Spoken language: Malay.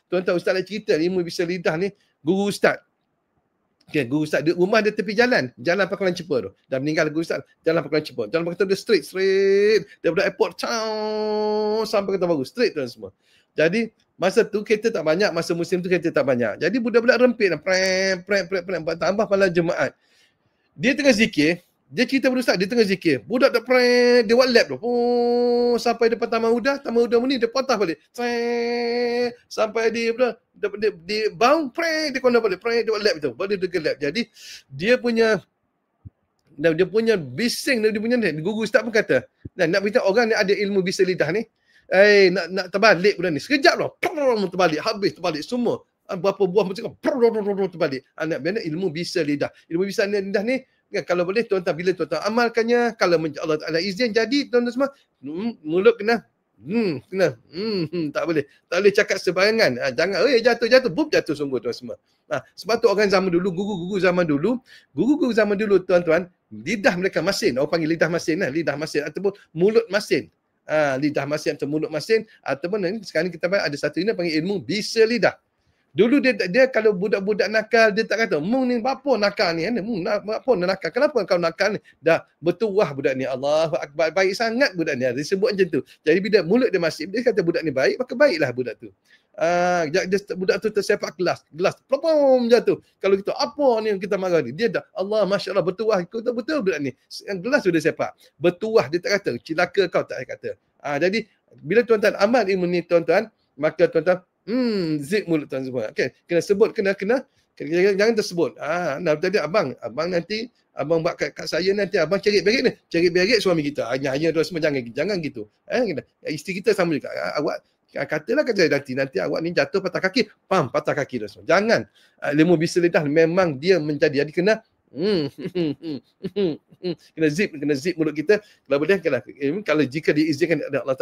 tuan-tuan ustaz nak cerita ilmu bisa lidah ni, guru ustaz. Okay, guru ustaz, rumah dia tepi jalan Pangkalan Cepa tu. Dah meninggal guru ustaz, jalan Pangkalan Cepa. Jalan Pangkalan Cepa dia straight. Daripada airport, sampai Kota Baru, straight tu semua. Jadi, masa tu kereta tak banyak, masa musim tu kereta tak banyak. Jadi, budak-budak rempit, tambah malam Jumaat. Dia tengah zikir, dia cerita pada ustaz, dia tengah zikir. Budak tak dia buat lap tu. Sampai depan Taman Huda ni, dia patah balik. Sampai dia bound, dia kena balik. Dia buat lap tu. Baru dia lap. Jadi, dia punya bising, dia punya guru ustaz pun kata, nak beritahu orang ni ada ilmu bisa lidah ni. Nak terbalik budak ni. Sekejap lah. Terbalik. Habis terbalik semua. Berapa buah macam terbalik. Nak bina ilmu bisa lidah. Ilmu bisa lidah ni, kalau boleh tuan-tuan, bila tuan-tuan amalkannya, kalau Allah Ta'ala izin jadi, tuan-tuan semua, mulut kena, tak boleh cakap sebarangan. Jangan, jatuh, jatuh sungguh tuan semua. Sebab tu orang zaman dulu, guru-guru zaman dulu, tuan-tuan, lidah mereka masin, orang panggil lidah masin ataupun mulut masin. Lidah masin atau mulut masin, ataupun sekarang kita ada satu ini panggil ilmu bisa lidah. Dulu dia kalau budak-budak nakal, dia tak kata, ni apa nakal ni? Apa nakal? Kenapa kau nakal ni? Dah bertuah budak ni. Allahu Akbar. Baik sangat budak ni. Dia sebut macam tu. Jadi bila mulut dia masih, dia kata budak ni baik, maka baiklah budak tu. Budak tu tersepak gelas. Plopom jatuh. Kalau kita, apa ni kita marah ni? Dia dah, Allah, Masya Allah, bertuah. Betul budak ni. Gelas sudah sepak. Bertuah, dia tak kata. Cilaka kau tak kata. Jadi, bila tuan-tuan amal ilmu ni, tuan-tuan, maka tuan-tuan, zip mulut tuan semua. Okay. Kena sebut, kena jangan tersebut. Tadi abang nanti abang buat kat saya nanti abang cerit berit suami kita. Hanya tu semua jangan gitu. Isteri kita sama juga. Awak katalah nanti awak ni jatuh patah kaki, patah kaki tu semua. Jangan. Ilmu bisa lidah memang dia menjadi. Jadi kena kena zip mulut kita. Kalau boleh kalau jika diizinkan oleh Allah